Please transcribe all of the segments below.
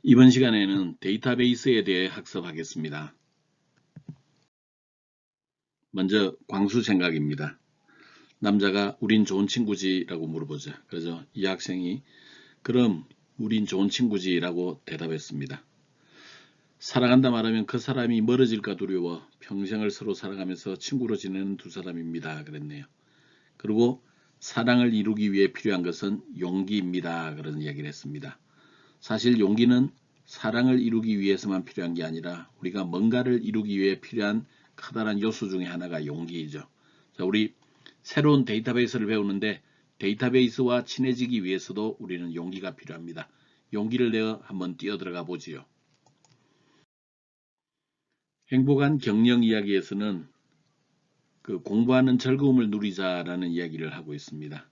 이번 시간에는 데이터베이스에 대해 학습하겠습니다. 먼저 광수 생각입니다. 남자가 우린 좋은 친구지 라고 물어보죠. 그래서 이 학생이 그럼 우린 좋은 친구지 라고 대답했습니다. 사랑한다 말하면 그 사람이 멀어질까 두려워 평생을 서로 살아가면서 친구로 지내는 두 사람입니다. 그랬네요. 그리고 사랑을 이루기 위해 필요한 것은 용기입니다. 그런 이야기를 했습니다. 사실 용기는 사랑을 이루기 위해서만 필요한 게 아니라 우리가 뭔가를 이루기 위해 필요한 커다란 요소 중에 하나가 용기이죠. 자, 우리 새로운 데이터베이스를 배우는데 데이터베이스와 친해지기 위해서도 우리는 용기가 필요합니다. 용기를 내어 한번 뛰어들어가 보지요. 행복한 경영 이야기에서는 공부하는 즐거움을 누리자라는 이야기를 하고 있습니다.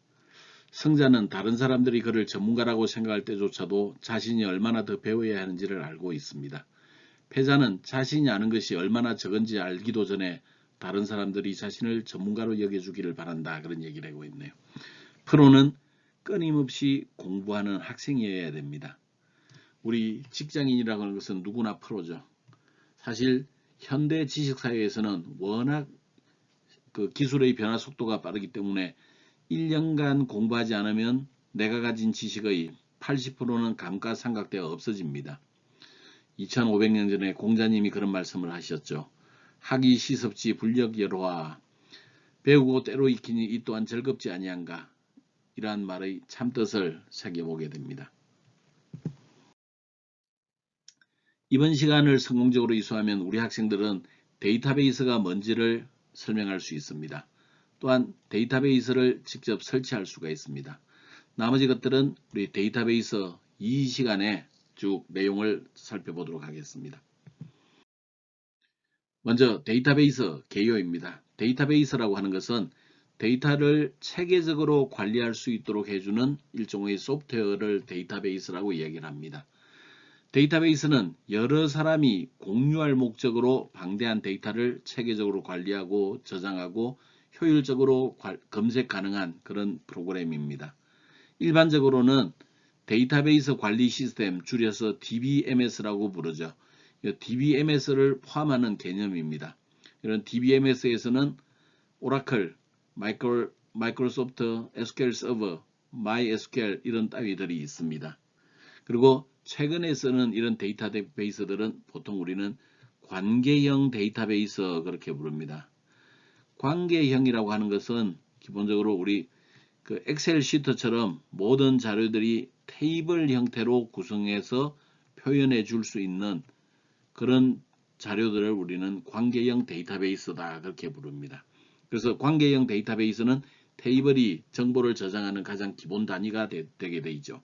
승자는 다른 사람들이 그를 전문가라고 생각할 때조차도 자신이 얼마나 더 배워야 하는지를 알고 있습니다. 패자는 자신이 아는 것이 얼마나 적은지 알기도 전에 다른 사람들이 자신을 전문가로 여겨주기를 바란다. 그런 얘기를 하고 있네요. 프로는 끊임없이 공부하는 학생이어야 됩니다. 우리 직장인이라고 하는 것은 누구나 프로죠. 사실 현대 지식사회에서는 워낙 기술의 변화 속도가 빠르기 때문에 1년간 공부하지 않으면 내가 가진 지식의 80%는 감가상각되어 없어집니다. 2500년 전에 공자님이 그런 말씀을 하셨죠. 학이 시섭지 불력여로와 배우고 때로 익히니 이 또한 즐겁지 아니한가. 이러한 말의 참뜻을 새겨보게 됩니다. 이번 시간을 성공적으로 이수하면 우리 학생들은 데이터베이스가 뭔지를 설명할 수 있습니다. 또한 데이터베이스를 직접 설치할 수가 있습니다. 나머지 것들은 우리 데이터베이스 이 시간에 쭉 내용을 살펴보도록 하겠습니다. 먼저 데이터베이스 개요입니다. 데이터베이스라고 하는 것은 데이터를 체계적으로 관리할 수 있도록 해주는 일종의 소프트웨어를 데이터베이스라고 이야기를 합니다. 데이터베이스는 여러 사람이 공유할 목적으로 방대한 데이터를 체계적으로 관리하고 저장하고 효율적으로 검색 가능한 그런 프로그램입니다. 일반적으로는 데이터베이스 관리 시스템, 줄여서 DBMS라고 부르죠. DBMS를 포함하는 개념입니다. 이런 DBMS에서는 오라클, 마이크로소프트 SQL 서버, MySQL 이런 따위들이 있습니다. 그리고 최근에 쓰는 이런 데이터베이스들은 보통 우리는 관계형 데이터베이스 그렇게 부릅니다. 관계형이라고 하는 것은 기본적으로 우리 엑셀 시트처럼 모든 자료들이 테이블 형태로 구성해서 표현해 줄 수 있는 그런 자료들을 우리는 관계형 데이터베이스다 그렇게 부릅니다. 그래서 관계형 데이터베이스는 테이블이 정보를 저장하는 가장 기본 단위가 되게 되죠.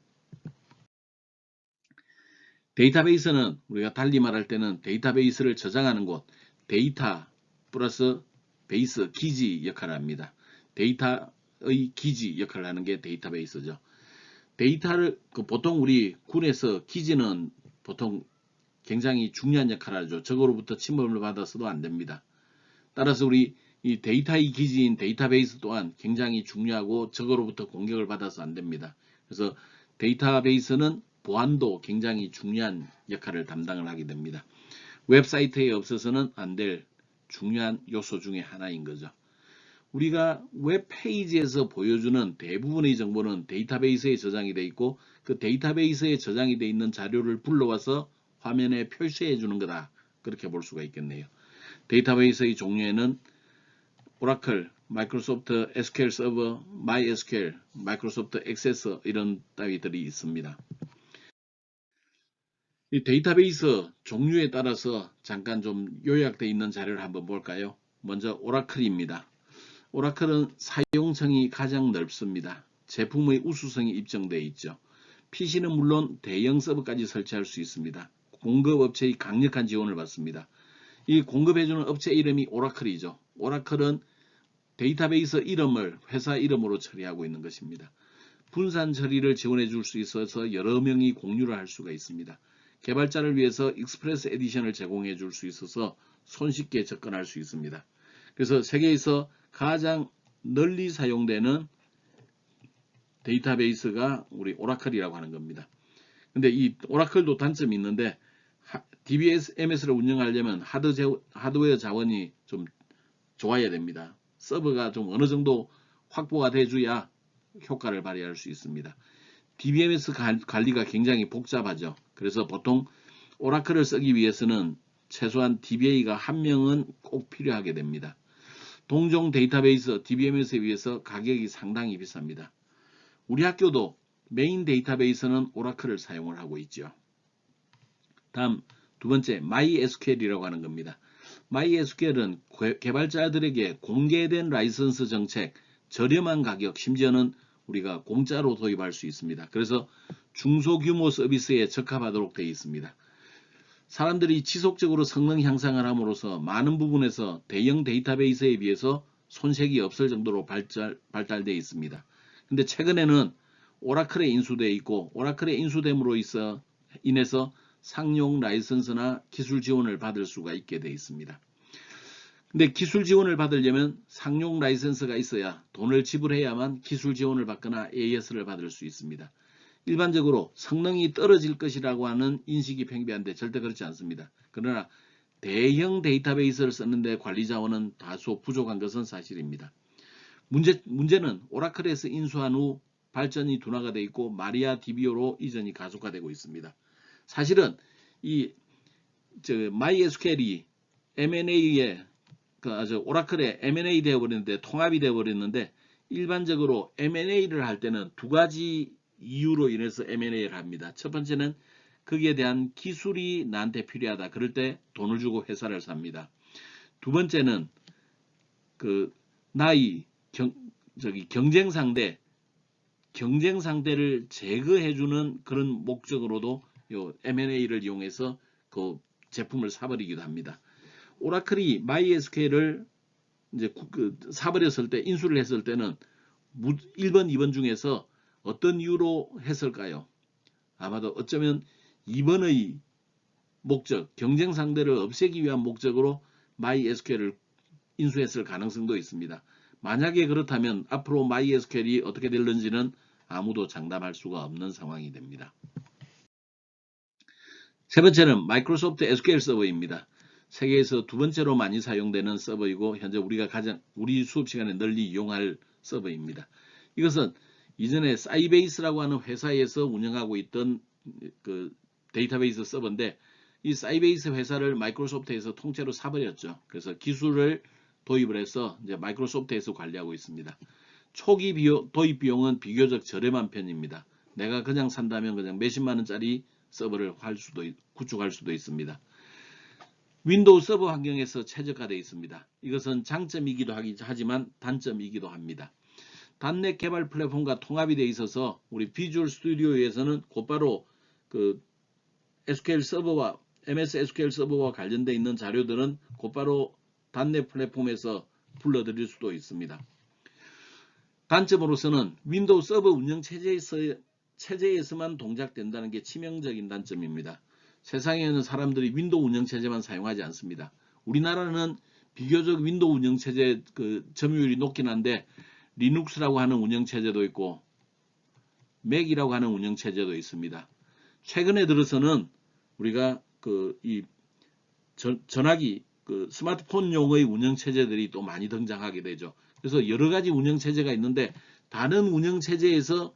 데이터베이스는 우리가 달리 말할 때는 데이터베이스를 저장하는 곳, 데이터 플러스 베이스, 기지 역할을 합니다. 데이터의 기지 역할을 하는 게 데이터베이스죠. 데이터를 보통 우리 군에서 기지는 보통 굉장히 중요한 역할을 하죠. 적으로부터 침범을 받아서도 안 됩니다. 따라서 우리 이 데이터의 기지인 데이터베이스 또한 굉장히 중요하고 적으로부터 공격을 받아서 안 됩니다. 그래서 데이터베이스는 보안도 굉장히 중요한 역할을 담당을 하게 됩니다. 웹사이트에 없어서는 안 될 중요한 요소 중에 하나인 거죠. 우리가 웹페이지에서 보여주는 대부분의 정보는 데이터베이스에 저장이 되어 있고 그 데이터베이스에 저장이 되어 있는 자료를 불러와서 화면에 표시해 주는 거다. 그렇게 볼 수가 있겠네요. 데이터베이스의 종류에는 오라클, 마이크로소프트 SQL 서버, MySQL, 마이크로소프트 액세스 이런 따위들이 있습니다. 이 데이터베이스 종류에 따라서 잠깐 좀 요약되어 있는 자료를 한번 볼까요? 먼저 오라클입니다. 오라클은 사용성이 가장 넓습니다. 제품의 우수성이 입증되어 있죠. PC는 물론 대형 서버까지 설치할 수 있습니다. 공급업체의 강력한 지원을 받습니다. 이 공급해주는 업체 이름이 오라클이죠. 오라클은 데이터베이스 이름을 회사 이름으로 처리하고 있는 것입니다. 분산 처리를 지원해 줄 수 있어서 여러 명이 공유를 할 수가 있습니다. 개발자를 위해서 익스프레스 에디션을 제공해 줄 수 있어서 손쉽게 접근할 수 있습니다. 그래서 세계에서 가장 널리 사용되는 데이터베이스가 우리 오라클이라고 하는 겁니다. 근데 이 오라클도 단점이 있는데 DBMS를 운영하려면 하드웨어 자원이 좀 좋아야 됩니다. 서버가 좀 어느 정도 확보가 돼줘야 효과를 발휘할 수 있습니다. DBMS 관리가 굉장히 복잡하죠. 그래서 보통 오라클을 쓰기 위해서는 최소한 DBA가 한 명은 꼭 필요하게 됩니다. 동종 데이터베이스 DBMS에 비해서 가격이 상당히 비쌉니다. 우리 학교도 메인 데이터베이스는 오라클을 사용을 하고 있죠. 다음 두 번째 MySQL이라고 하는 겁니다. MySQL은 개발자들에게 공개된 라이선스 정책, 저렴한 가격, 심지어는 우리가 공짜로 도입할 수 있습니다. 그래서 중소규모 서비스에 적합하도록 되어 있습니다. 사람들이 지속적으로 성능 향상을 함으로써 많은 부분에서 대형 데이터베이스에 비해서 손색이 없을 정도로 발달되어 있습니다. 근데 최근에는 오라클에 인수되어 있고 오라클에 인수됨으로 인해서 상용 라이선스나 기술 지원을 받을 수가 있게 되어 있습니다. 근데 기술 지원을 받으려면 상용 라이선스가 있어야 돈을 지불해야만 기술 지원을 받거나 AS를 받을 수 있습니다. 일반적으로 성능이 떨어질 것이라고 하는 인식이 팽배한데 절대 그렇지 않습니다. 그러나 대형 데이터베이스를 썼는데 관리 자원은 다소 부족한 것은 사실입니다. 문제는 오라클에서 인수한 후 발전이 둔화가 되어 있고 마리아 DBO로 이전이 가속화되고 있습니다. 사실은 이 MySQL이 M&A에 오라클에 M&A 되어버렸는데 통합이 되어버렸는데 일반적으로 M&A를 할 때는 두 가지 이유로 인해서 M&A를 합니다. 첫 번째는 거기에 대한 기술이 나한테 필요하다. 그럴 때 돈을 주고 회사를 삽니다. 두 번째는 나의 경쟁 상대를 제거해주는 그런 목적으로도 요 M&A를 이용해서 그 제품을 사버리기도 합니다. 오라클이 MySQL을 이제 사버렸을 때 인수를 했을 때는 1번, 2번 중에서 어떤 이유로 했을까요? 아마도 어쩌면 2번의 목적, 경쟁 상대를 없애기 위한 목적으로 MySQL을 인수했을 가능성도 있습니다. 만약에 그렇다면 앞으로 MySQL이 어떻게 될는지는 아무도 장담할 수가 없는 상황이 됩니다. 세 번째는 마이크로소프트 SQL 서버입니다. 세계에서 두 번째로 많이 사용되는 서버이고 현재 우리 수업 시간에 널리 이용할 서버입니다. 이것은 이전에 사이베이스라고 하는 회사에서 운영하고 있던 그 데이터베이스 서버인데 이 사이베이스 회사를 마이크로소프트에서 통째로 사버렸죠. 그래서 기술을 도입을 해서 이제 마이크로소프트에서 관리하고 있습니다. 초기 도입 비용은 비교적 저렴한 편입니다. 내가 그냥 산다면 그냥 몇십만 원짜리 서버를 구축할 수도 있습니다. 윈도우 서버 환경에서 최적화되어 있습니다. 이것은 장점이기도 하지만 단점이기도 합니다. 단넷 개발 플랫폼과 통합이 되어 있어서 우리 비주얼 스튜디오에서는 곧바로 그 SQL 서버와 MS SQL 서버와 관련되어 있는 자료들은 곧바로 단넷 플랫폼에서 불러드릴 수도 있습니다. 단점으로서는 윈도우 서버 운영 체제에서만 동작된다는 게 치명적인 단점입니다. 세상에는 사람들이 윈도우 운영체제만 사용하지 않습니다. 우리나라는 비교적 윈도우 운영체제 점유율이 높긴 한데 리눅스라고 하는 운영체제도 있고 맥이라고 하는 운영체제도 있습니다. 최근에 들어서는 우리가 이 전화기 스마트폰용의 운영체제들이 또 많이 등장하게 되죠. 그래서 여러 가지 운영체제가 있는데 다른 운영체제에서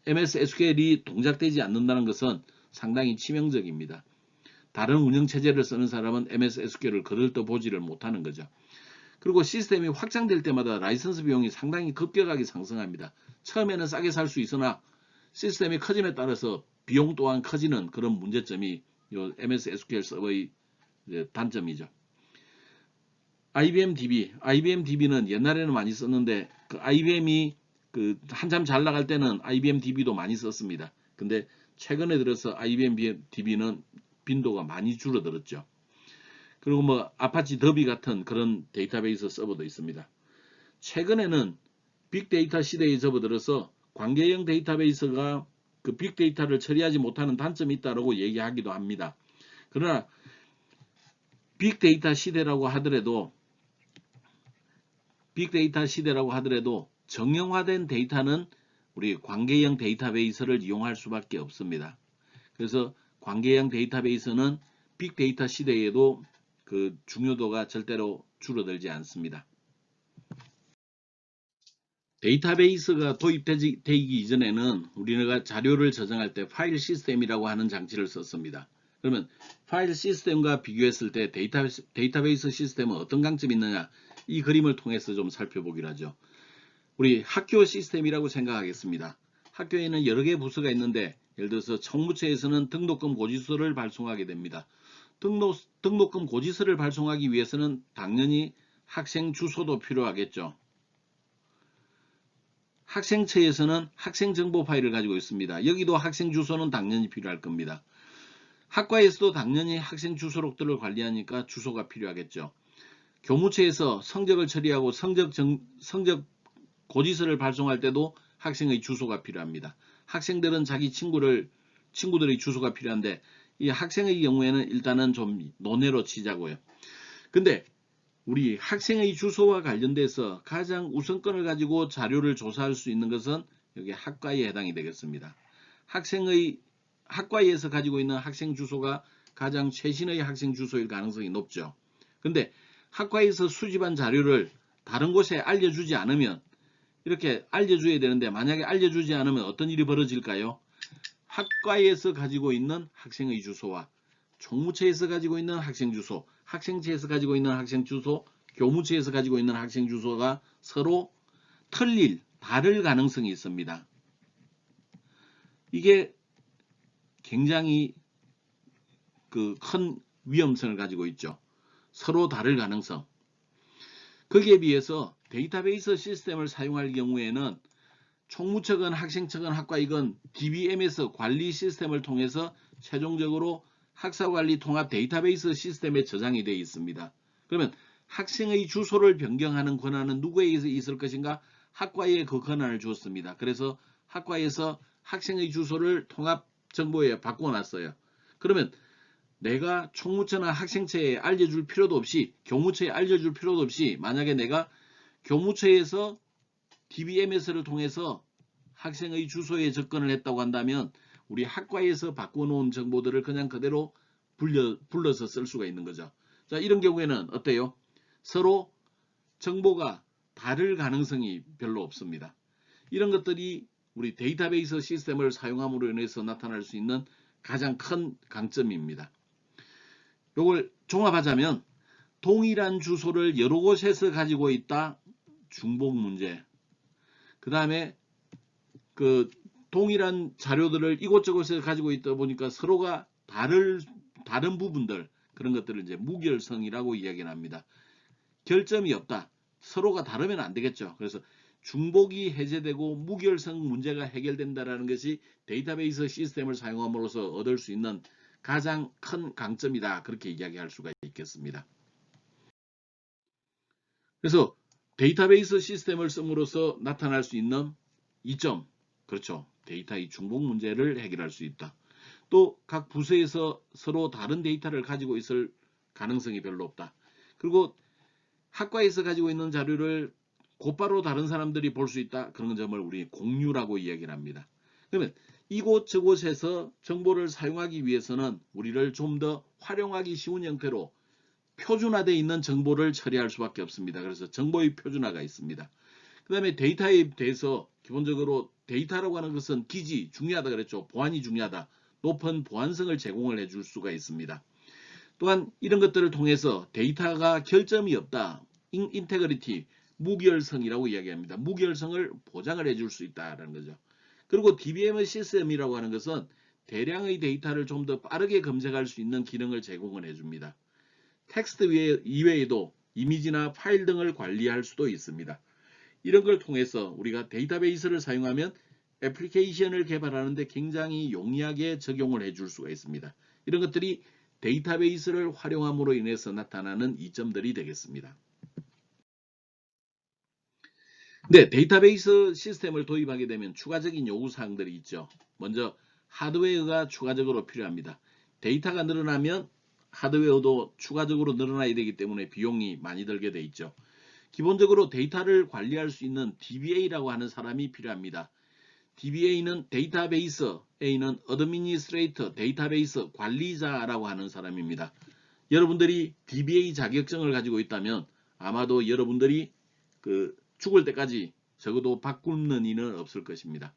MS SQL이 동작되지 않는다는 것은 상당히 치명적입니다. 다른 운영체제를 쓰는 사람은 MS SQL을 거들떠보지를 못하는 거죠. 그리고 시스템이 확장될 때마다 라이선스 비용이 상당히 급격하게 상승합니다. 처음에는 싸게 살 수 있으나 시스템이 커짐에 따라서 비용 또한 커지는 그런 문제점이 요 MS SQL 서버의 단점이죠. IBM DB는 옛날에는 많이 썼는데 IBM이 한참 잘 나갈 때는 IBM DB도 많이 썼습니다. 근데 최근에 들어서 IBM DB는 빈도가 많이 줄어들었죠. 그리고 뭐 아파치 더비 같은 그런 데이터베이스 서버도 있습니다. 최근에는 빅데이터 시대에 접어들어서 관계형 데이터베이스가 그 빅데이터를 처리하지 못하는 단점이 있다고 얘기하기도 합니다. 그러나 빅데이터 시대라고 하더라도 정형화된 데이터는 우리 관계형 데이터베이스를 이용할 수밖에 없습니다. 그래서 관계형 데이터베이스는 빅데이터 시대에도 그 중요도가 절대로 줄어들지 않습니다. 데이터베이스가 도입되기 이전에는 우리가 자료를 저장할 때 파일 시스템이라고 하는 장치를 썼습니다. 그러면 파일 시스템과 비교했을 때 데이터베이스 시스템은 어떤 강점이 있느냐, 이 그림을 통해서 좀 살펴보기로 하죠. 우리 학교 시스템이라고 생각하겠습니다. 학교에는 여러 개의 부서가 있는데, 예를 들어서 청무처에서는 등록금 고지서를 발송하게 됩니다. 등록금 고지서를 발송하기 위해서는 당연히 학생 주소도 필요하겠죠. 학생처에서는 학생 정보 파일을 가지고 있습니다. 여기도 학생 주소는 당연히 필요할 겁니다. 학과에서도 당연히 학생 주소록들을 관리하니까 주소가 필요하겠죠. 교무처에서 성적을 처리하고 성적 고지서를 발송할 때도 학생의 주소가 필요합니다. 학생들은 자기 친구들의 주소가 필요한데, 이 학생의 경우에는 일단은 좀 논외로 치자고요. 근데 우리 학생의 주소와 관련돼서 가장 우선권을 가지고 자료를 조사할 수 있는 것은 여기 학과에 해당이 되겠습니다. 학과에서 가지고 있는 학생 주소가 가장 최신의 학생 주소일 가능성이 높죠. 근데 학과에서 수집한 자료를 다른 곳에 알려주지 않으면, 이렇게 알려줘야 되는데 만약에 알려주지 않으면 어떤 일이 벌어질까요? 학과에서 가지고 있는 학생의 주소와 총무처에서 가지고 있는 학생 주소, 학생처에서 가지고 있는 학생 주소, 교무처에서 가지고 있는 학생 주소가 서로 다를 가능성이 있습니다. 이게 굉장히 큰 위험성을 가지고 있죠. 서로 다를 가능성. 거기에 비해서 데이터베이스 시스템을 사용할 경우에는 총무처건 학생처건 학과이건 DBMS 관리 시스템을 통해서 최종적으로 학사관리 통합 데이터베이스 시스템에 저장이 되어 있습니다. 그러면 학생의 주소를 변경하는 권한은 누구에게 있을 것인가? 학과에 그 권한을 주었습니다. 그래서 학과에서 학생의 주소를 통합 정보에 바꿔놨어요. 그러면 내가 총무처나 학생처에 알려줄 필요도 없이, 교무처에 알려줄 필요도 없이, 만약에 내가 교무처에서 DBMS를 통해서 학생의 주소에 접근을 했다고 한다면 우리 학과에서 바꿔놓은 정보들을 그냥 그대로 불러서 쓸 수가 있는 거죠. 자, 이런 경우에는 어때요? 서로 정보가 다를 가능성이 별로 없습니다. 이런 것들이 우리 데이터베이스 시스템을 사용함으로 인해서 나타날 수 있는 가장 큰 강점입니다. 이걸 종합하자면 동일한 주소를 여러 곳에서 가지고 있다, 중복 문제. 그 다음에 동일한 자료들을 이곳저곳에서 가지고 있다 보니까 서로가 다른 부분들, 그런 것들을 이제 무결성이라고 이야기를 합니다. 결점이 없다. 서로가 다르면 안 되겠죠. 그래서 중복이 해제되고 무결성 문제가 해결된다는 것이 데이터베이스 시스템을 사용함으로써 얻을 수 있는 가장 큰 강점이다. 그렇게 이야기할 수가 있겠습니다. 그래서 데이터베이스 시스템을 씀으로써 나타날 수 있는 이점, 그렇죠. 데이터의 중복 문제를 해결할 수 있다. 또 각 부서에서 서로 다른 데이터를 가지고 있을 가능성이 별로 없다. 그리고 학과에서 가지고 있는 자료를 곧바로 다른 사람들이 볼 수 있다. 그런 점을 우리 공유라고 이야기를 합니다. 그러면 이곳저곳에서 정보를 사용하기 위해서는 우리를 좀 더 활용하기 쉬운 형태로 표준화되어 있는 정보를 처리할 수밖에 없습니다. 그래서 정보의 표준화가 있습니다. 그 다음에 데이터에 대해서 기본적으로 데이터라고 하는 것은 기지, 중요하다 그랬죠. 보안이 중요하다. 높은 보안성을 제공을 해줄 수가 있습니다. 또한 이런 것들을 통해서 데이터가 결점이 없다. 인테그리티, 무결성이라고 이야기합니다. 무결성을 보장을 해줄 수 있다는 거죠. 그리고 DBM 시스템이라고 하는 것은 대량의 데이터를 좀 더 빠르게 검색할 수 있는 기능을 제공을 해줍니다. 텍스트 이외에도 이미지나 파일 등을 관리할 수도 있습니다. 이런 걸 통해서 우리가 데이터베이스를 사용하면 애플리케이션을 개발하는데 굉장히 용이하게 적용을 해줄 수가 있습니다. 이런 것들이 데이터베이스를 활용함으로 인해서 나타나는 이점들이 되겠습니다. 네, 데이터베이스 시스템을 도입하게 되면 추가적인 요구사항들이 있죠. 먼저 하드웨어가 추가적으로 필요합니다. 데이터가 늘어나면 하드웨어도 추가적으로 늘어나야 되기 때문에 비용이 많이 들게 돼 있죠. 기본적으로 데이터를 관리할 수 있는 DBA라고 하는 사람이 필요합니다. DBA는 데이터베이스 A는 어드미니스트레이터, 데이터베이스 관리자라고 하는 사람입니다. 여러분들이 DBA 자격증을 가지고 있다면 아마도 여러분들이 죽을 때까지 적어도 바꾸는 일은 없을 것입니다.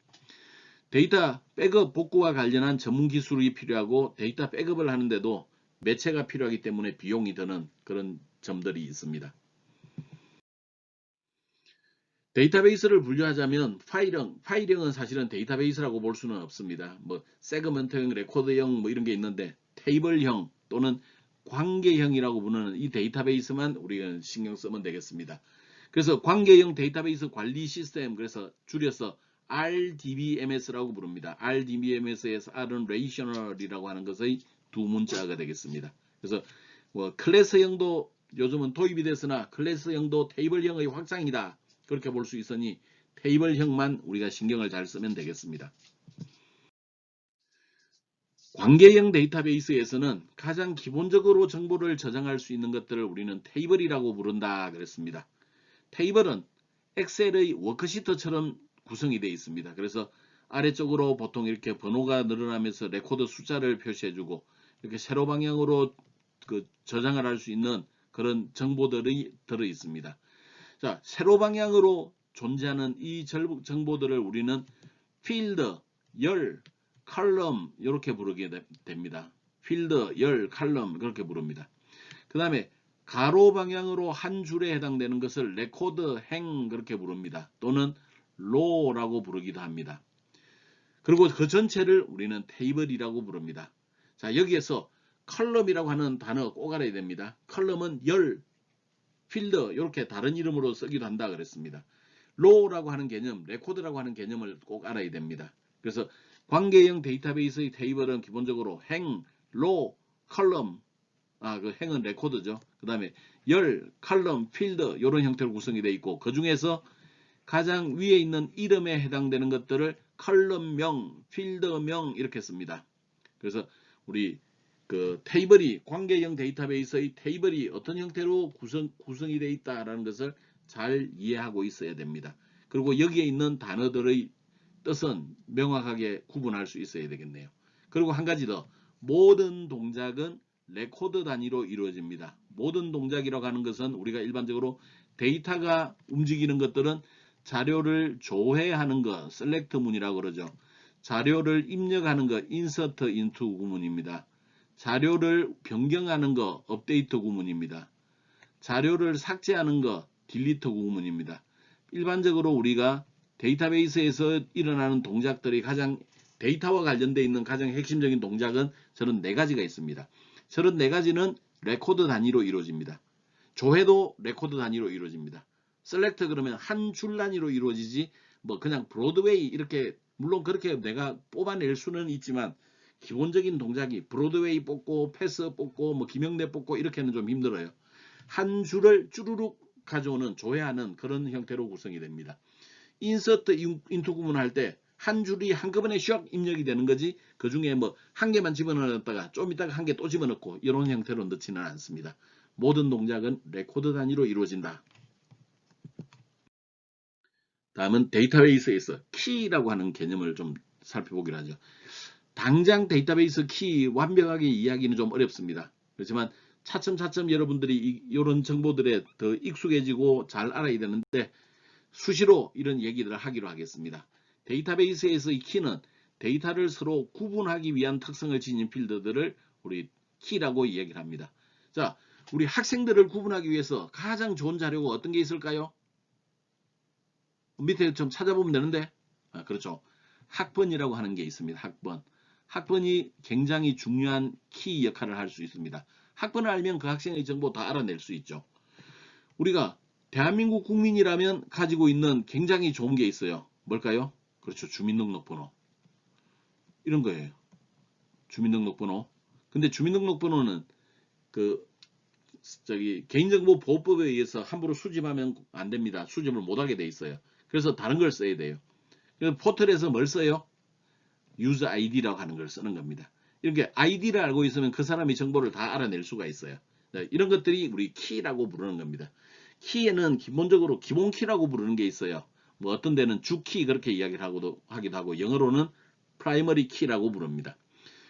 데이터 백업 복구와 관련한 전문 기술이 필요하고 데이터 백업을 하는데도 매체가 필요하기 때문에 비용이 드는 그런 점들이 있습니다. 데이터베이스를 분류하자면 파일형은 사실은 데이터베이스라고 볼 수는 없습니다. 뭐 세그먼트형, 레코드형 뭐 이런 게 있는데 테이블형 또는 관계형이라고 부르는 이 데이터베이스만 우리가 신경 쓰면 되겠습니다. 그래서 관계형 데이터베이스 관리 시스템, 그래서 줄여서 RDBMS라고 부릅니다. RDBMS에서 R은 Relational이라고 하는 것의 두 문자가 되겠습니다. 그래서 뭐 클래스형도 요즘은 도입이 됐으나 클래스형도 테이블형의 확장이다. 그렇게 볼 수 있으니 테이블형만 우리가 신경을 잘 쓰면 되겠습니다. 관계형 데이터베이스에서는 가장 기본적으로 정보를 저장할 수 있는 것들을 우리는 테이블이라고 부른다 그랬습니다. 테이블은 엑셀의 워크시트처럼 구성이 되어 있습니다. 그래서 아래쪽으로 보통 이렇게 번호가 늘어나면서 레코드 숫자를 표시해주고 이렇게 세로 방향으로 저장을 할 수 있는 그런 정보들이 들어 있습니다. 자, 세로 방향으로 존재하는 이 정보들을 우리는 필드, 열, 칼럼 이렇게 부르게 됩니다. 필드, 열, 칼럼 그렇게 부릅니다. 그 다음에 가로 방향으로 한 줄에 해당되는 것을 레코드, 행 그렇게 부릅니다. 또는 로라고 부르기도 합니다. 그리고 그 전체를 우리는 테이블이라고 부릅니다. 자, 여기에서 컬럼이라고 하는 단어 꼭 알아야 됩니다. 컬럼은 열, 필드 이렇게 다른 이름으로 쓰기도 한다 그랬습니다. 로우라고 하는 개념, 레코드라고 하는 개념을 꼭 알아야 됩니다. 그래서 관계형 데이터베이스의 테이블은 기본적으로 행, 로, 컬럼, 그 행은 레코드죠. 그 다음에 열, 칼럼, 필드 이런 형태로 구성이 되어 있고 그 중에서 가장 위에 있는 이름에 해당되는 것들을 컬럼명, 필드명 이렇게 씁니다. 그래서 우리 테이블이 관계형 데이터베이스의 테이블이 어떤 형태로 구성이 되어 있다라는 것을 잘 이해하고 있어야 됩니다. 그리고 여기에 있는 단어들의 뜻은 명확하게 구분할 수 있어야 되겠네요. 그리고 한 가지 더, 모든 동작은 레코드 단위로 이루어집니다. 모든 동작이라고 하는 것은 우리가 일반적으로 데이터가 움직이는 것들은 자료를 조회하는 것, 셀렉트 문이라고 그러죠. 자료를 입력하는 것, 인서트 인투 구문입니다. 자료를 변경하는 거, 업데이트 구문입니다. 자료를 삭제하는 거, 딜리트 구문입니다. 일반적으로 우리가 데이터베이스에서 일어나는 동작들이 가장 데이터와 관련되어 있는 가장 핵심적인 동작은 저는 4가지가 있습니다. 저런 4가지는 레코드 단위로 이루어집니다. 조회도 레코드 단위로 이루어집니다. 셀렉트 그러면 한 줄 단위로 이루어지지 뭐 그냥 브로드웨이 이렇게 물론 그렇게 내가 뽑아낼 수는 있지만 기본적인 동작이 브로드웨이 뽑고 패스 뽑고 뭐 김영대 뽑고 이렇게는 좀 힘들어요. 한 줄을 쭈루룩 가져오는 조회하는 그런 형태로 구성이 됩니다. 인서트 인투 구문할 때 한 줄이 한꺼번에 슉 입력이 되는 거지 그 중에 뭐 한 개만 집어넣었다가 좀 이따가 한 개 또 집어넣고 이런 형태로 넣지는 않습니다. 모든 동작은 레코드 단위로 이루어진다. 다음은 데이터베이스에서 키라고 하는 개념을 좀 살펴보기로 하죠. 당장 데이터베이스 키 완벽하게 이해하기는 좀 어렵습니다. 그렇지만 차츰차츰 여러분들이 이런 정보들에 더 익숙해지고 잘 알아야 되는데 수시로 이런 얘기들을 하기로 하겠습니다. 데이터베이스에서의 키는 데이터를 서로 구분하기 위한 특성을 지닌 필드들을 우리 키라고 이야기를 합니다. 자, 우리 학생들을 구분하기 위해서 가장 좋은 자료가 어떤 게 있을까요? 밑에 좀 찾아보면 되는데 그렇죠. 학번이라고 하는 게 있습니다. 학번이 굉장히 중요한 키 역할을 할 수 있습니다. 학번을 알면 그 학생의 정보 다 알아낼 수 있죠. 우리가 대한민국 국민이라면 가지고 있는 굉장히 좋은 게 있어요. 뭘까요? 그렇죠. 주민등록번호. 이런 거예요. 주민등록번호. 근데 주민등록번호는 개인정보보호법에 의해서 함부로 수집하면 안 됩니다. 수집을 못하게 돼 있어요. 그래서 다른 걸 써야 돼요. 그래서 포털에서 뭘 써요? 유저 아이디라고 하는 걸 쓰는 겁니다. 이렇게 아이디를 알고 있으면 그 사람의 정보를 다 알아낼 수가 있어요. 이런 것들이 우리 키라고 부르는 겁니다. 키에는 기본적으로 기본 키라고 부르는 게 있어요. 뭐 어떤 데는 주키 그렇게 이야기를 하기도 하고 영어로는 프라이머리 키라고 부릅니다.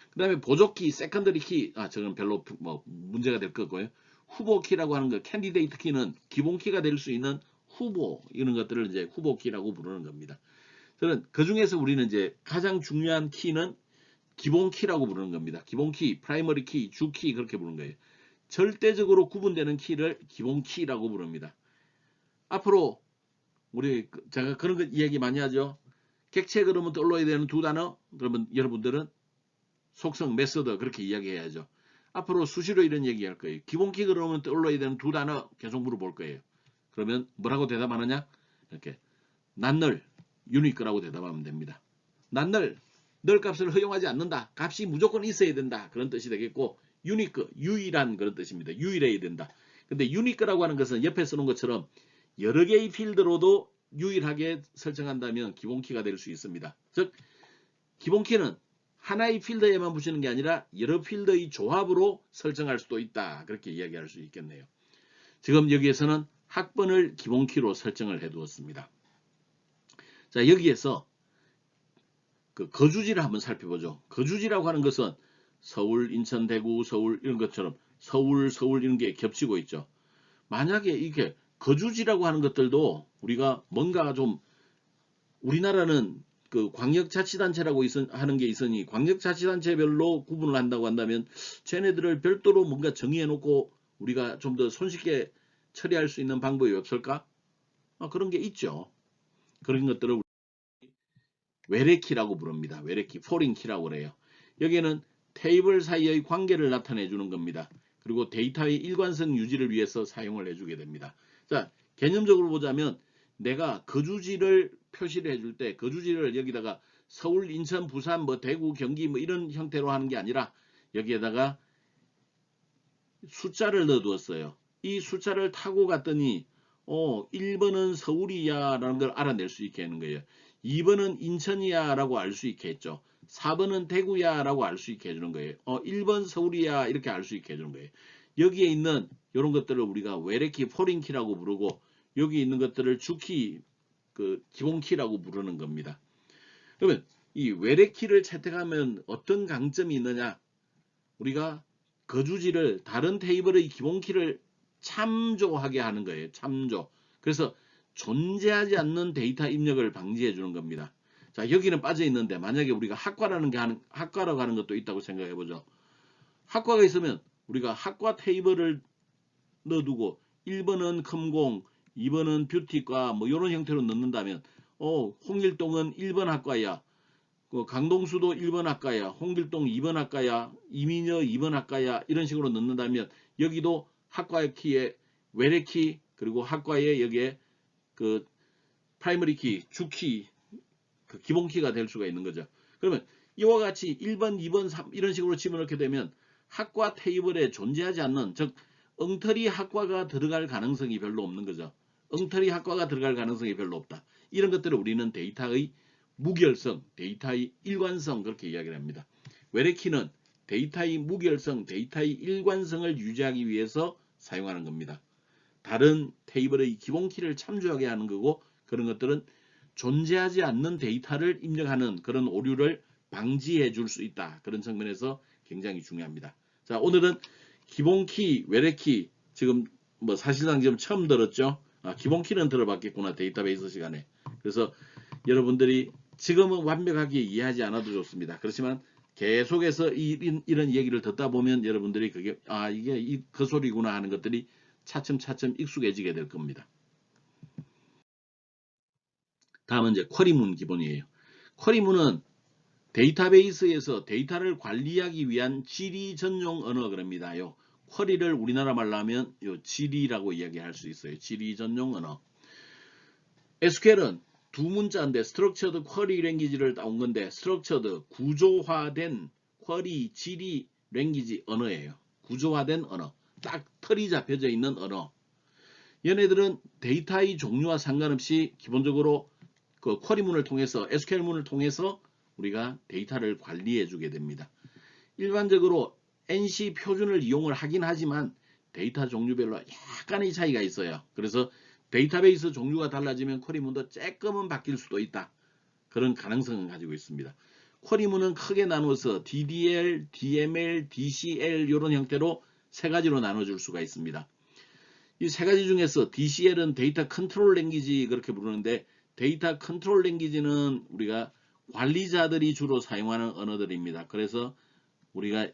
그 다음에 보조키, 세컨더리 키, 저건 별로 뭐 문제가 될 거고요. 후보 키라고 하는 거, 캔디데이트 키는 기본 키가 될 수 있는 후보, 이런 것들을 이제 후보 키라고 부르는 겁니다. 저는 그 중에서 우리는 이제 가장 중요한 키는 기본 키라고 부르는 겁니다. 기본 키, 프라이머리 키, 주 키, 그렇게 부르는 거예요. 절대적으로 구분되는 키를 기본 키라고 부릅니다. 앞으로 우리 제가 그런 거 이야기 많이 하죠. 객체 그러면 떠올라야 되는 두 단어, 그러면 여러분들은 속성, 메서드 그렇게 이야기해야죠. 앞으로 수시로 이런 얘기할 거예요. 기본키 그러면 떠올라야 되는 두 단어 계속 물어볼 거예요. 그러면 뭐라고 대답하느냐? 이렇게 난널, 유니크라고 대답하면 됩니다. 난널, 널 값을 허용하지 않는다. 값이 무조건 있어야 된다. 그런 뜻이 되겠고, 유니크, 유일한 그런 뜻입니다. 유일해야 된다. 근데 유니크라고 하는 것은 옆에 쓰는 것처럼 여러 개의 필드로도 유일하게 설정한다면 기본키가 될 수 있습니다. 즉 기본키는 하나의 필드에만 붙이는 게 아니라 여러 필드의 조합으로 설정할 수도 있다. 그렇게 이야기할 수 있겠네요. 지금 여기에서는 학번을 기본키로 설정을 해 두었습니다. 자, 여기에서 그 거주지를 한번 살펴보죠. 거주지라고 하는 것은 서울, 인천, 대구, 서울 이런 것처럼 서울 이런 게 겹치고 있죠. 만약에 이게 거주지라고 하는 것들도 우리가 뭔가 좀 우리나라는 그 광역자치단체라고 하는 게 있으니 광역자치단체별로 구분을 한다고 한다면 쟤네들을 별도로 뭔가 정의해 놓고 우리가 좀 더 손쉽게 처리할 수 있는 방법이 없을까? 그런 게 있죠. 그런 것들을 외래키라고 부릅니다. 외래키, 포린키라고 그래요. 여기에는 테이블 사이의 관계를 나타내 주는 겁니다. 그리고 데이터의 일관성 유지를 위해서 사용을 해주게 됩니다. 자, 개념적으로 보자면 내가 거주지를 표시를 해줄 때 거주지를 여기다가 서울, 인천, 부산, 뭐 대구, 경기 뭐 이런 형태로 하는 게 아니라 여기에다가 숫자를 넣어 두었어요. 이 숫자를 타고 갔더니 1번은 서울이야 라는 걸 알아낼 수 있게 하는 거예요. 2번은 인천이야 라고 알 수 있게 했죠. 4번은 대구야 라고 알 수 있게 해주는 거예요. 1번 서울이야 이렇게 알 수 있게 해주는 거예요. 여기에 있는 이런 것들을 우리가 외래키, 포린키라고 부르고 여기 있는 것들을 주키, 그 기본키라고 부르는 겁니다. 그러면 이 외래키를 채택하면 어떤 강점이 있느냐? 우리가 거주지를 다른 테이블의 기본키를 참조하게 하는 거예요. 참조. 그래서 존재하지 않는 데이터 입력을 방지해 주는 겁니다. 자, 여기는 빠져 있는데 만약에 우리가 학과라고 하는 것도 있다고 생각해 보죠. 학과가 있으면 우리가 학과 테이블을 넣어두고 1번은 컴공, 2번은 뷰티과 뭐 이런 형태로 넣는다면 홍길동은 1번 학과야. 강동수도 1번 학과야. 홍길동 2번 학과야. 이민여 2번 학과야. 이런 식으로 넣는다면 여기도 학과의 키에 외래키 그리고 학과에 여기에 그 프라이머리 키, 주키, 그 기본키가 될 수가 있는 거죠. 그러면 이와 같이 1번, 2번, 3 이런 식으로 집어넣게 되면 학과 테이블에 존재하지 않는 즉 엉터리 학과가 들어갈 가능성이 별로 없는 거죠. 엉터리 학과가 들어갈 가능성이 별로 없다. 이런 것들을 우리는 데이터의 무결성, 데이터의 일관성 그렇게 이야기를 합니다. 외래키는 데이터의 무결성, 데이터의 일관성을 유지하기 위해서 사용하는 겁니다. 다른 테이블의 기본키를 참조하게 하는 거고 그런 것들은 존재하지 않는 데이터를 입력하는 그런 오류를 방지해 줄 수 있다. 그런 측면에서 굉장히 중요합니다. 자, 오늘은 기본키, 외래키 지금 뭐 사실상 지금 처음 들었죠. 기본키는 들어봤겠구나 데이터베이스 시간에. 그래서 여러분들이 지금은 완벽하게 이해하지 않아도 좋습니다. 그렇지만 계속해서 이런 얘기를 듣다 보면 여러분들이 그게 이게 그 소리구나 하는 것들이 차츰차츰 익숙해지게 될 겁니다. 다음은 이제 쿼리문 기본이에요. 쿼리문은 데이터베이스에서 데이터를 관리하기 위한 지리 전용 언어 그럽니다요. 쿼리를 우리나라 말로 하면 지리라고 이야기할 수 있어요. 지리 전용 언어. SQL은 두 문자인데 스트럭처드 쿼리 랭귀지를 따온 건데 스트럭처드 구조화된 쿼리 지리 랭귀지 언어예요. 구조화된 언어. 딱 털이 잡혀져 있는 언어. 얘네들은 데이터의 종류와 상관없이 기본적으로 그 쿼리문을 통해서 SQL문을 통해서 우리가 데이터를 관리해 주게 됩니다. 일반적으로 NC 표준을 이용을 하긴 하지만 데이터 종류별로 약간의 차이가 있어요. 그래서 데이터베이스 종류가 달라지면 쿼리문도 조금은 바뀔 수도 있다. 그런 가능성을 가지고 있습니다. 쿼리문은 크게 나누어서 DDL, DML, DCL 이런 형태로 세 가지로 나눠줄 수가 있습니다. 이 세 가지 중에서 DCL은 데이터 컨트롤 랭귀지 그렇게 부르는데 데이터 컨트롤 랭귀지는 우리가 관리자들이 주로 사용하는 언어들입니다. 그래서 우리가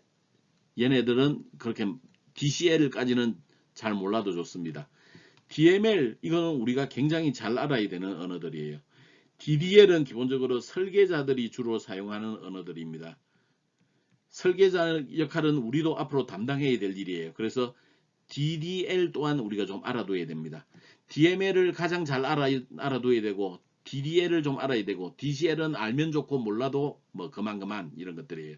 얘네들은 그렇게 DCL까지는 잘 몰라도 좋습니다. DML 이거는 우리가 굉장히 잘 알아야 되는 언어들이에요. DDL은 기본적으로 설계자들이 주로 사용하는 언어들입니다. 설계자 역할은 우리도 앞으로 담당해야 될 일이에요. 그래서 DDL 또한 우리가 좀 알아둬야 됩니다. DML을 가장 잘 알아둬야 되고 DDL을 좀 알아야 되고 DCL은 알면 좋고 몰라도 뭐 그만 이런 것들이에요.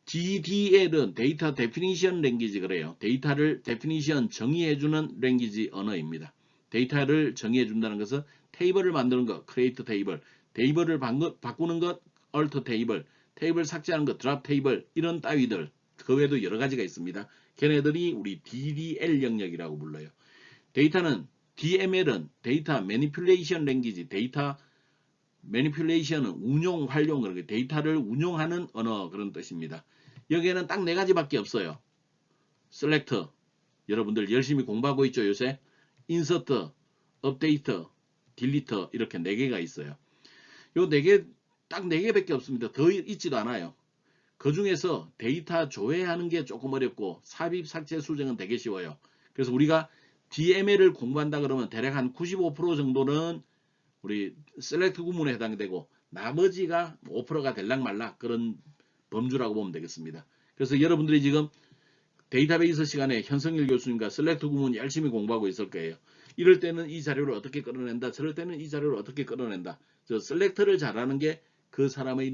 DDL은 데이터 데피니션 랭귀지 그래요. 데이터를 데피니션 정의해주는 랭귀지 언어입니다. 데이터를 정의해준다는 것은 테이블을 만드는 것, create 테이블, 테이블을 바꾸는 것, alter 테이블, 테이블 삭제하는 것, drop 테이블 이런 따위들 그 외에도 여러 가지가 있습니다. 걔네들이 우리 DDL 영역이라고 불러요. 데이터는 DML은 데이터 매니플레이션 랭귀지, 데이터 매니플레이션은 운용, 활용, 그러니까 데이터를 운용하는 언어 그런 뜻입니다. 여기에는 딱 네 가지밖에 없어요. 셀렉터, 여러분들 열심히 공부하고 있죠 요새? 인서트, 업데이터, 딜리터 이렇게 네 개가 있어요. 요 네 개, 딱 네 개밖에 없습니다. 더 있지도 않아요. 그 중에서 데이터 조회하는 게 조금 어렵고 삽입, 삭제, 수정은 되게 쉬워요. 그래서 우리가 DML을 공부한다 그러면 대략 한 95% 정도는 우리 셀렉트 구문에 해당되고 나머지가 5%가 될락 말락 그런 범주라고 보면 되겠습니다. 그래서 여러분들이 지금 데이터베이스 시간에 현성일 교수님과 셀렉트 구문 열심히 공부하고 있을 거예요. 이럴 때는 이 자료를 어떻게 끌어낸다. 저럴 때는 이 자료를 어떻게 끌어낸다. 저 셀렉트를 잘하는 게 그 사람의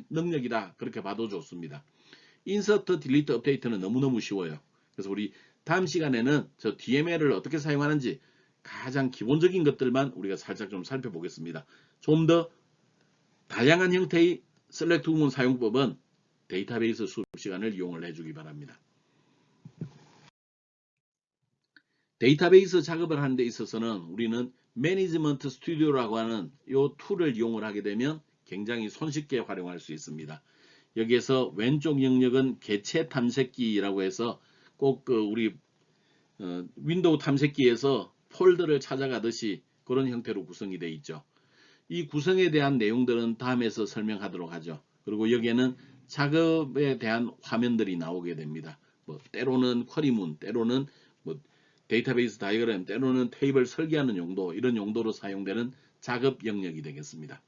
능력이다. 그렇게 봐도 좋습니다. 인서트, 딜리트, 업데이트는 너무너무 쉬워요. 그래서 우리 다음 시간에는 저 DML을 어떻게 사용하는지 가장 기본적인 것들만 우리가 살짝 좀 살펴보겠습니다. 좀 더 다양한 형태의 셀렉트 구문 사용법은 데이터베이스 수업 시간을 이용을 해주기 바랍니다. 데이터베이스 작업을 하는 데 있어서는 우리는 매니지먼트 스튜디오라고 하는 이 툴을 이용을 하게 되면 굉장히 손쉽게 활용할 수 있습니다. 여기에서 왼쪽 영역은 개체 탐색기라고 해서 꼭 우리 윈도우 탐색기에서 폴더를 찾아가듯이 그런 형태로 구성이 되어 있죠. 이 구성에 대한 내용들은 다음에서 설명하도록 하죠. 그리고 여기에는 작업에 대한 화면들이 나오게 됩니다. 뭐 때로는 쿼리문, 때로는 뭐 데이터베이스 다이어그램, 때로는 테이블 설계하는 용도, 이런 용도로 사용되는 작업 영역이 되겠습니다.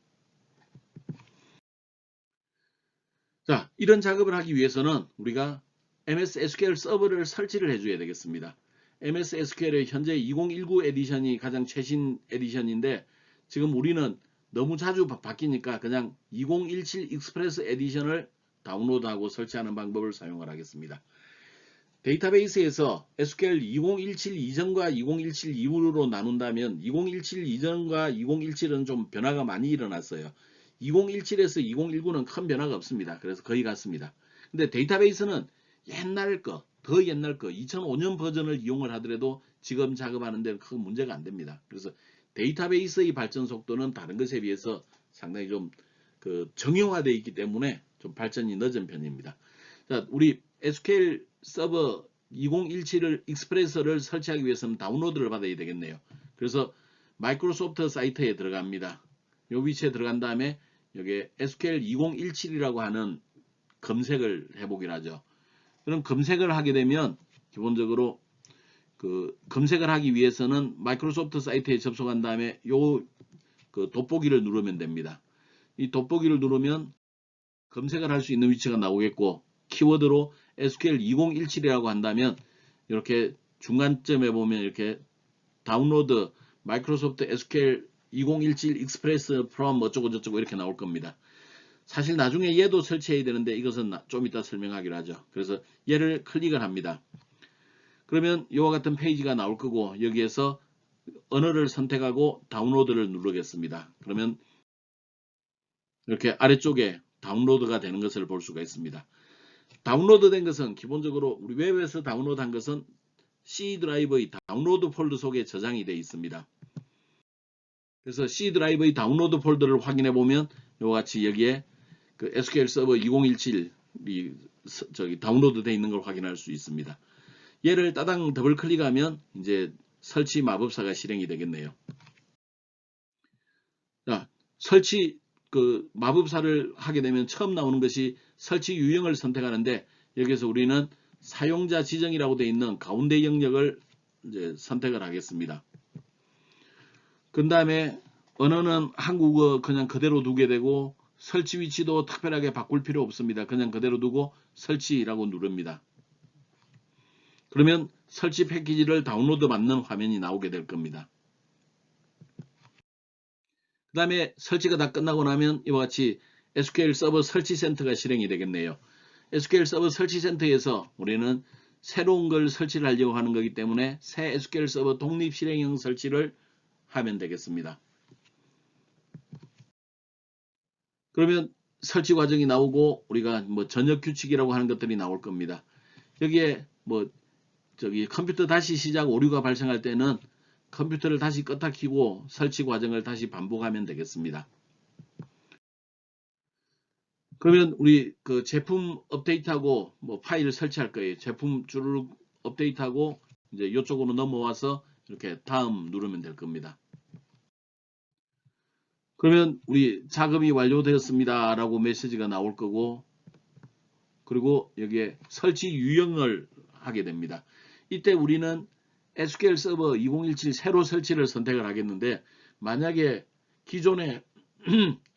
자, 이런 작업을 하기 위해서는 우리가 MS SQL 서버를 설치를 해줘야 되겠습니다. MS SQL의 현재 2019 에디션이 가장 최신 에디션인데 지금 우리는 너무 자주 바뀌니까 그냥 2017 익스프레스 에디션을 다운로드하고 설치하는 방법을 사용을 하겠습니다. 데이터베이스에서 SQL 2017 이전과 2017 이후로 나눈다면 2017 이전과 2017은 좀 변화가 많이 일어났어요. 2017에서 2019는 큰 변화가 없습니다. 그래서 거의 같습니다. 근데 데이터베이스는 옛날 거, 더 옛날 거 2005년 버전을 이용을 하더라도 지금 작업하는 데는 큰 문제가 안 됩니다. 그래서 데이터베이스의 발전 속도는 다른 것에 비해서 상당히 좀 정형화되어 있기 때문에 좀 발전이 늦은 편입니다. 자, 우리 SQL 서버 2017을 익스프레스를 설치하기 위해서는 다운로드를 받아야 되겠네요. 그래서 마이크로소프트 사이트에 들어갑니다. 이 위치에 들어간 다음에 여기 SQL 2017이라고 하는 검색을 해보기로 하죠. 그럼 검색을 하게 되면 기본적으로 검색을 하기 위해서는 마이크로소프트 사이트에 접속한 다음에 요 돋보기를 누르면 됩니다. 이 돋보기를 누르면 검색을 할 수 있는 위치가 나오겠고 키워드로 SQL 2017이라고 한다면 이렇게 중간점에 보면 이렇게 다운로드 마이크로소프트 SQL 2017 익스프레스 from 어쩌고 저쩌고 이렇게 나올 겁니다. 사실 나중에 얘도 설치해야 되는데 이것은 좀 이따 설명하기로 하죠. 그래서 얘를 클릭을 합니다. 그러면 이와 같은 페이지가 나올 거고 여기에서 언어를 선택하고 다운로드를 누르겠습니다. 그러면 이렇게 아래쪽에 다운로드가 되는 것을 볼 수가 있습니다. 다운로드 된 것은 기본적으로 우리 웹에서 다운로드한 것은 C 드라이브의 다운로드 폴더 속에 저장이 되어 있습니다. 그래서 C 드라이브의 다운로드 폴더를 확인해 보면 이와 같이 여기에 그 SQL 서버 2017이 저기 다운로드 되어 있는 걸 확인할 수 있습니다. 얘를 따당 더블 클릭하면 이제 설치 마법사가 실행이 되겠네요. 자, 설치 그 마법사를 하게 되면 처음 나오는 것이 설치 유형을 선택하는데, 여기서 우리는 사용자 지정이라고 되어 있는 가운데 영역을 이제 선택을 하겠습니다. 그 다음에 언어는 한국어 그냥 그대로 두게 되고, 설치 위치도 특별하게 바꿀 필요 없습니다. 그냥 그대로 두고 설치라고 누릅니다. 그러면 설치 패키지를 다운로드 받는 화면이 나오게 될 겁니다. 그 다음에 설치가 다 끝나고 나면 이와 같이 SQL 서버 설치 센터가 실행이 되겠네요. SQL 서버 설치 센터에서 우리는 새로운 걸 설치를 하려고 하는 거기 때문에 새 SQL 서버 독립 실행형 설치를 하면 되겠습니다. 그러면 설치 과정이 나오고 우리가 뭐 전역 규칙이라고 하는 것들이 나올 겁니다. 여기에 뭐 저기 컴퓨터 다시 시작 오류가 발생할 때는 컴퓨터를 다시 껐다 켜고 설치 과정을 다시 반복하면 되겠습니다. 그러면 우리 그 제품 업데이트하고 뭐 파일을 설치할 거예요. 제품 줄을 업데이트하고 이제 이쪽으로 넘어와서 이렇게 다음 누르면 될 겁니다. 그러면 우리 작업이 완료되었습니다 라고 메시지가 나올 거고, 그리고 여기에 설치 유형을 하게 됩니다. 이때 우리는 SQL 서버 2017 새로 설치를 선택을 하겠는데, 만약에 기존에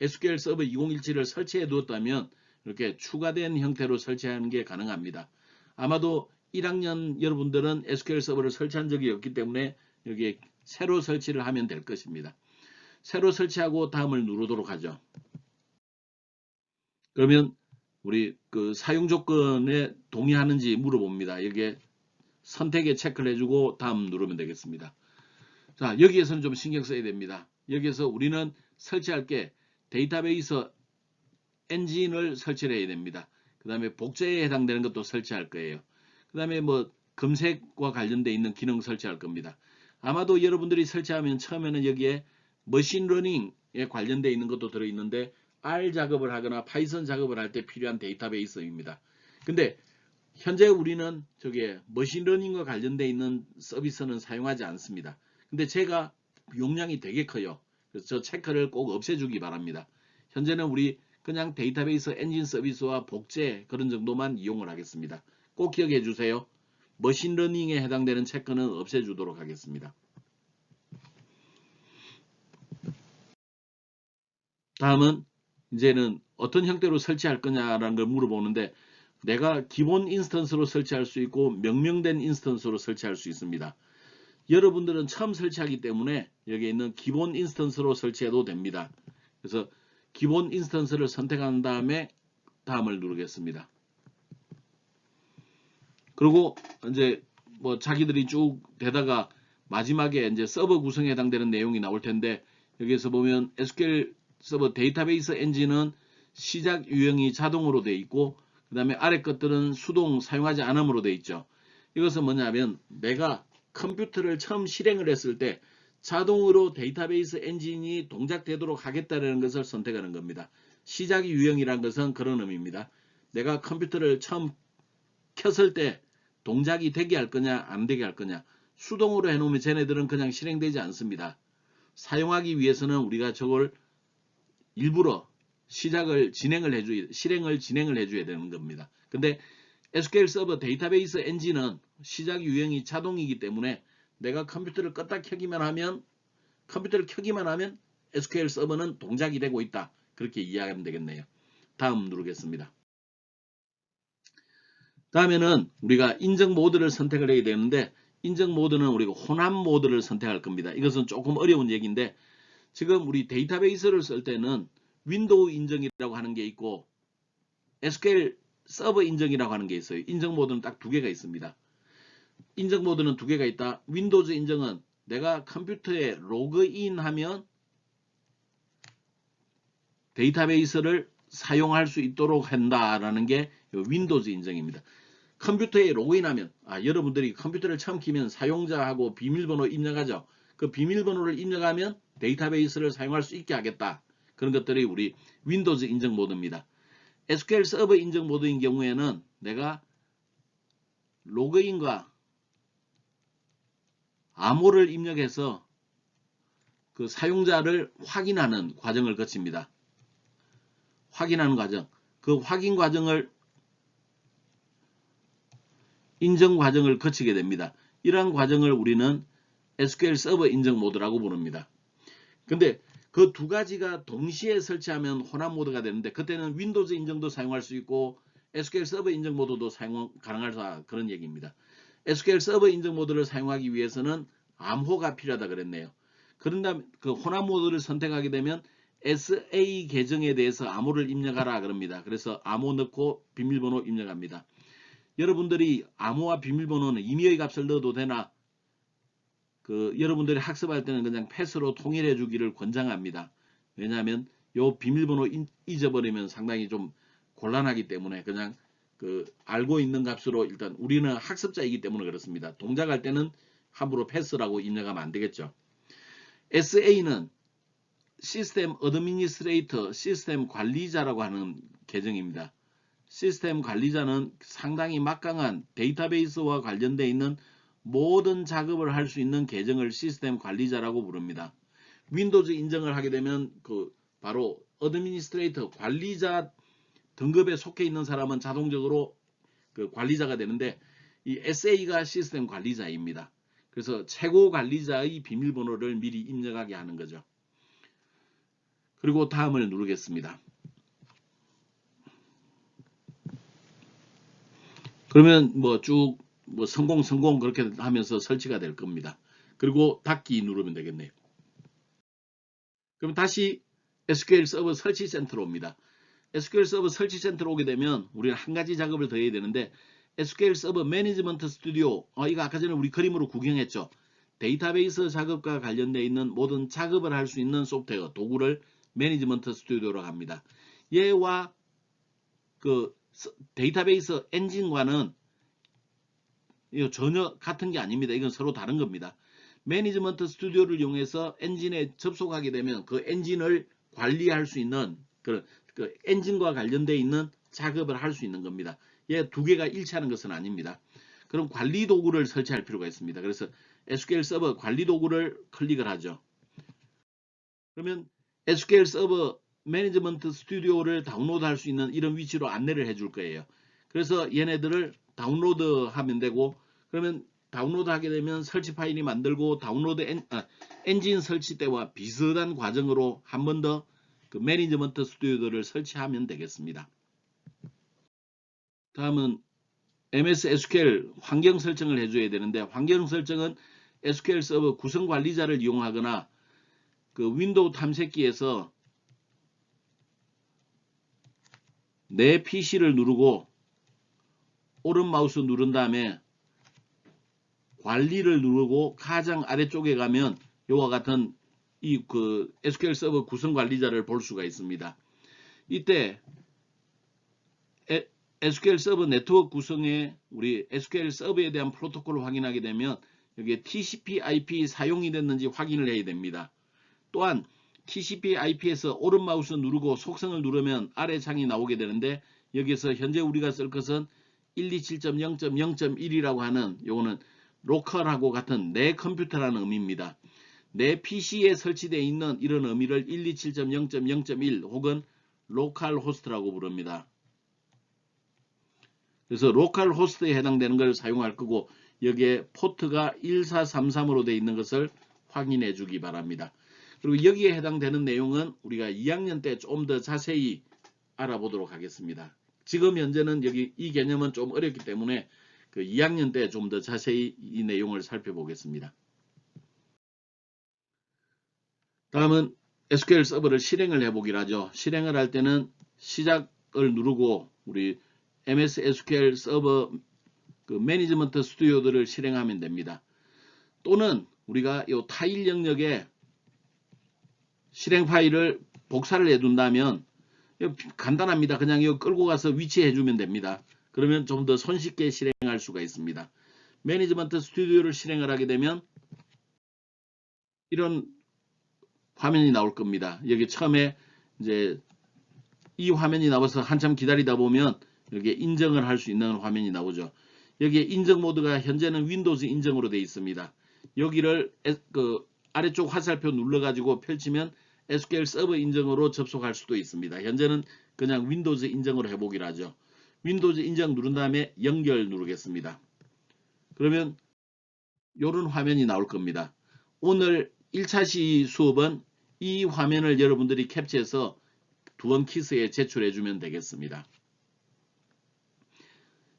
SQL 서버 2017을 설치해 두었다면 이렇게 추가된 형태로 설치하는 게 가능합니다. 아마도 1학년 여러분들은 SQL 서버를 설치한 적이 없기 때문에 여기에 새로 설치를 하면 될 것입니다. 새로 설치하고 다음을 누르도록 하죠. 그러면 우리 그 사용 조건에 동의하는지 물어봅니다. 여기에 선택에 체크를 해주고 다음 누르면 되겠습니다. 자, 여기에서는 좀 신경 써야 됩니다. 여기에서 우리는 설치할 게 데이터베이스 엔진을 설치를 해야 됩니다. 그 다음에 복제에 해당되는 것도 설치할 거예요. 그 다음에 뭐 검색과 관련되어 있는 기능 설치할 겁니다. 아마도 여러분들이 설치하면 처음에는 여기에 머신러닝에 관련되어 있는 것도 들어있는데, R 작업을 하거나 파이썬 작업을 할 때 필요한 데이터베이스입니다. 근데 현재 우리는 저게 머신러닝과 관련되어 있는 서비스는 사용하지 않습니다. 근데 제가 용량이 되게 커요. 그래서 저 체크를 꼭 없애주기 바랍니다. 현재는 우리 그냥 데이터베이스 엔진 서비스와 복제 그런 정도만 이용을 하겠습니다. 꼭 기억해 주세요. 머신러닝에 해당되는 체크는 없애주도록 하겠습니다. 다음은 이제는 어떤 형태로 설치할 거냐라는 걸 물어보는데, 내가 기본 인스턴스로 설치할 수 있고 명명된 인스턴스로 설치할 수 있습니다. 여러분들은 처음 설치하기 때문에 여기에 있는 기본 인스턴스로 설치해도 됩니다. 그래서 기본 인스턴스를 선택한 다음에 다음을 누르겠습니다. 그리고 이제 뭐 자기들이 쭉 되다가 마지막에 이제 서버 구성에 해당되는 내용이 나올 텐데, 여기에서 보면 SQL 서버 데이터베이스 엔진은 시작 유형이 자동으로 되어 있고, 그 다음에 아래 것들은 수동 사용하지 않음으로 되어 있죠. 이것은 뭐냐면 내가 컴퓨터를 처음 실행을 했을 때 자동으로 데이터베이스 엔진이 동작되도록 하겠다는 것을 선택하는 겁니다. 시작 유형이란 것은 그런 의미입니다. 내가 컴퓨터를 처음 켰을 때 동작이 되게 할 거냐 안 되게 할 거냐. 수동으로 해놓으면 쟤네들은 그냥 실행되지 않습니다. 사용하기 위해서는 우리가 저걸 일부러 실행을 진행을 해줘야 되는 겁니다. 근데 SQL 서버 데이터베이스 엔진은 시작 유형이 자동이기 때문에 내가 컴퓨터를 껐다 켜기만 하면 SQL 서버는 동작이 되고 있다. 그렇게 이해하면 되겠네요. 다음 누르겠습니다. 다음에는 우리가 인증 모드를 선택을 해야 되는데, 인증 모드는 우리가 혼합 모드를 선택할 겁니다. 이것은 조금 어려운 얘기인데, 지금 우리 데이터베이스를 쓸 때는 윈도우 인증이라고 하는 게 있고 SQL 서버 인증이라고 하는 게 있어요. 인증 모드는 딱 두 개가 있습니다. 인증 모드는 두 개가 있다. 윈도우즈 인증은 내가 컴퓨터에 로그인하면 데이터베이스를 사용할 수 있도록 한다라는 게 윈도우즈 인증입니다. 컴퓨터에 로그인하면, 여러분들이 컴퓨터를 처음 키면 사용자하고 비밀번호 입력하죠. 그 비밀번호를 입력하면 데이터베이스를 사용할 수 있게 하겠다. 그런 것들이 우리 윈도우즈 인증 모드입니다. SQL 서버 인증 모드인 경우에는 내가 로그인과 암호를 입력해서 그 사용자를 확인하는 과정을 거칩니다. 확인하는 과정. 그 확인 과정을 인증 과정을 거치게 됩니다. 이러한 과정을 우리는 SQL 서버 인증 모드라고 부릅니다. 근데 그 두 가지가 동시에 설치하면 혼합 모드가 되는데 그때는 윈도우즈 인증도 사용할 수 있고 SQL 서버 인증 모드도 사용 가능하다 그런 얘기입니다. SQL 서버 인증 모드를 사용하기 위해서는 암호가 필요하다 그랬네요. 그런다 그 혼합 모드를 선택하게 되면 SA 계정에 대해서 암호를 입력하라 그럽니다. 그래서 암호 넣고 비밀번호 입력합니다. 여러분들이 암호와 비밀번호는 임의의 값을 넣어도 되나 여러분들이 학습할 때는 그냥 패스로 통일해 주기를 권장합니다. 왜냐하면 요 비밀번호 잊어버리면 상당히 좀 곤란하기 때문에 그냥 알고 있는 값으로 일단 우리는 학습자이기 때문에 그렇습니다. 동작할 때는 함부로 패스라고 입력하면 안 되겠죠. SA는 시스템 어드미니스트레이터, 시스템 관리자라고 하는 계정입니다. 시스템 관리자는 상당히 막강한 데이터베이스와 관련되어 있는 모든 작업을 할 수 있는 계정을 시스템 관리자라고 부릅니다. 윈도우즈 인증을 하게 되면 바로 어드미니스트레이터 관리자 등급에 속해 있는 사람은 자동적으로 관리자가 되는데 이 SA가 시스템 관리자입니다. 그래서 최고 관리자의 비밀번호를 미리 입력하게 하는 거죠. 그리고 다음을 누르겠습니다. 그러면 쭉 성공 그렇게 하면서 설치가 될 겁니다. 그리고 닫기 누르면 되겠네요. 그럼 다시 SQL 서버 설치 센터로 옵니다. SQL 서버 설치 센터로 오게 되면 우리는 한 가지 작업을 더 해야 되는데 SQL 서버 매니지먼트 스튜디오 이거 아까 전에 우리 그림으로 구경했죠. 데이터베이스 작업과 관련되어 있는 모든 작업을 할 수 있는 소프트웨어 도구를 매니지먼트 스튜디오라고 합니다. 얘와 데이터베이스 엔진과는 전혀 같은 게 아닙니다. 이건 서로 다른 겁니다. 매니지먼트 스튜디오를 이용해서 엔진에 접속하게 되면 그 엔진을 관리할 수 있는 그 엔진과 관련되어 있는 작업을 할 수 있는 겁니다. 얘 두 개가 일치하는 것은 아닙니다. 그럼 관리 도구를 설치할 필요가 있습니다. 그래서 SQL 서버 관리 도구를 클릭을 하죠. 그러면 SQL 서버 매니지먼트 스튜디오를 다운로드 할 수 있는 이런 위치로 안내를 해줄 거예요. 그래서 얘네들을 다운로드 하면 되고 그러면 다운로드 하게 되면 설치 파일이 만들고 다운로드 엔진 설치 때와 비슷한 과정으로 한 번 더 그 매니지먼트 스튜디오를 설치하면 되겠습니다. 다음은 MS SQL 환경 설정을 해줘야 되는데 환경 설정은 SQL 서버 구성 관리자를 이용하거나 윈도우 탐색기에서 내 PC를 누르고 오른 마우스 누른 다음에 관리를 누르고 가장 아래쪽에 가면 이와 같은 SQL 서버 구성 관리자를 볼 수가 있습니다. 이때 SQL 서버 네트워크 구성에 우리 SQL 서버에 대한 프로토콜을 확인하게 되면 여기에 TCP/IP 사용이 됐는지 확인을 해야 됩니다. 또한 TCP/IP에서 오른 마우스 누르고 속성을 누르면 아래 창이 나오게 되는데 여기서 현재 우리가 쓸 것은 127.0.0.1이라고 하는 요거는 로컬하고 같은 내 컴퓨터라는 의미입니다. 내 PC에 설치되어 있는 이런 의미를 127.0.0.1 혹은 로컬 호스트라고 부릅니다. 그래서 로컬 호스트에 해당되는 걸 사용할 거고 여기에 포트가 1433으로 되어 있는 것을 확인해 주기 바랍니다. 그리고 여기에 해당되는 내용은 우리가 2학년 때 좀 더 자세히 알아보도록 하겠습니다. 지금 현재는 여기 이 개념은 좀 어렵기 때문에 2학년 때 좀 더 자세히 이 내용을 살펴보겠습니다. 다음은 SQL 서버를 실행을 해보기로 하죠. 실행을 할 때는 시작을 누르고 우리 MS SQL 서버 매니지먼트 스튜디오들을 실행하면 됩니다. 또는 우리가 이 타일 영역에 실행 파일을 복사를 해둔다면 간단합니다. 그냥 이거 끌고 가서 위치해 주면 됩니다. 그러면 좀 더 손쉽게 실행할 수가 있습니다. 매니지먼트 스튜디오를 실행을 하게 되면 이런 화면이 나올 겁니다. 여기 처음에 이제 이 화면이 나와서 한참 기다리다 보면 여기에 인정을 할 수 있는 화면이 나오죠. 여기에 인증 모드가 현재는 윈도우즈 인증으로 되어 있습니다. 여기를 아래쪽 화살표 눌러가지고 펼치면 SQL 서버 인증으로 접속할 수도 있습니다. 현재는 그냥 윈도우즈 인증으로 해보기로 하죠. 윈도우즈 인증 누른 다음에 연결 누르겠습니다. 그러면 이런 화면이 나올 겁니다. 오늘 1차 시 수업은 이 화면을 여러분들이 캡처해서 두원키스에 제출해 주면 되겠습니다.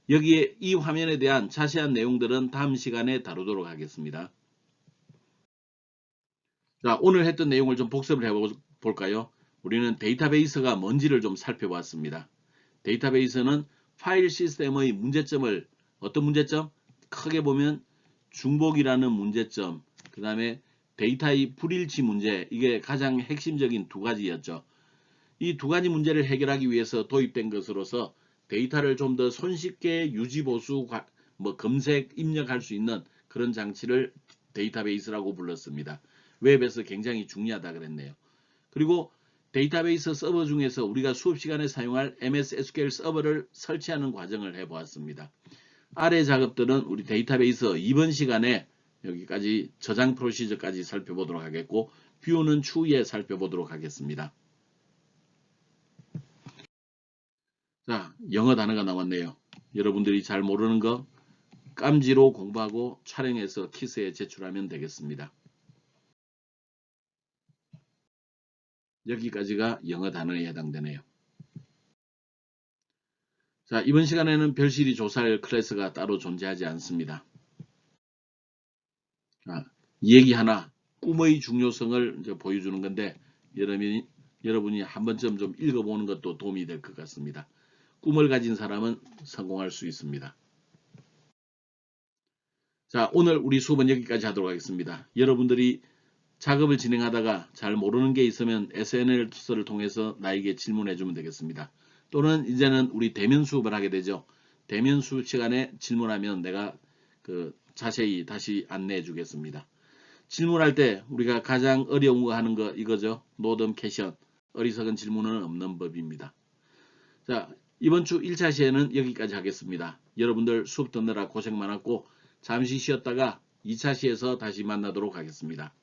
여기에 이 화면에 대한 자세한 내용들은 다음 시간에 다루도록 하겠습니다. 자, 오늘 했던 내용을 좀 복습을 해볼까요? 우리는 데이터베이스가 뭔지를 좀 살펴봤습니다. 데이터베이스는 파일 시스템의 문제점을 어떤 문제점? 크게 보면 중복이라는 문제점, 그 다음에 데이터의 불일치 문제, 이게 가장 핵심적인 두 가지였죠. 이 두 가지 문제를 해결하기 위해서 도입된 것으로서 데이터를 좀 더 손쉽게 유지 보수, 검색, 입력할 수 있는 그런 장치를 데이터베이스라고 불렀습니다. 웹에서 굉장히 중요하다 그랬네요. 그리고 데이터베이스 서버 중에서 우리가 수업 시간에 사용할 MS SQL 서버를 설치하는 과정을 해보았습니다. 아래 작업들은 우리 데이터베이스 이번 시간에 여기까지 저장 프로시저까지 살펴보도록 하겠고, 뷰는 추후에 살펴보도록 하겠습니다. 자, 영어 단어가 나왔네요. 여러분들이 잘 모르는 거 깜지로 공부하고 촬영해서 키스에 제출하면 되겠습니다. 여기까지가 영어 단어에 해당되네요. 자, 이번 시간에는 별실이 조사할 클래스가 따로 존재하지 않습니다. 이 얘기 하나, 꿈의 중요성을 이제 보여주는 건데 여러분이 한 번쯤 좀 읽어보는 것도 도움이 될 것 같습니다. 꿈을 가진 사람은 성공할 수 있습니다. 자, 오늘 우리 수업은 여기까지 하도록 하겠습니다. 여러분들이 작업을 진행하다가 잘 모르는 게 있으면 SNS를 통해서 나에게 질문해 주면 되겠습니다. 또는 이제는 우리 대면 수업을 하게 되죠. 대면 수업 시간에 질문하면 내가 자세히 다시 안내해 주겠습니다. 질문할 때 우리가 가장 어려워하는 거 이거죠. 노덤 캐션. 어리석은 질문은 없는 법입니다. 자, 이번 주 1차 시에는 여기까지 하겠습니다. 여러분들 수업 듣느라 고생 많았고 잠시 쉬었다가 2차 시에서 다시 만나도록 하겠습니다.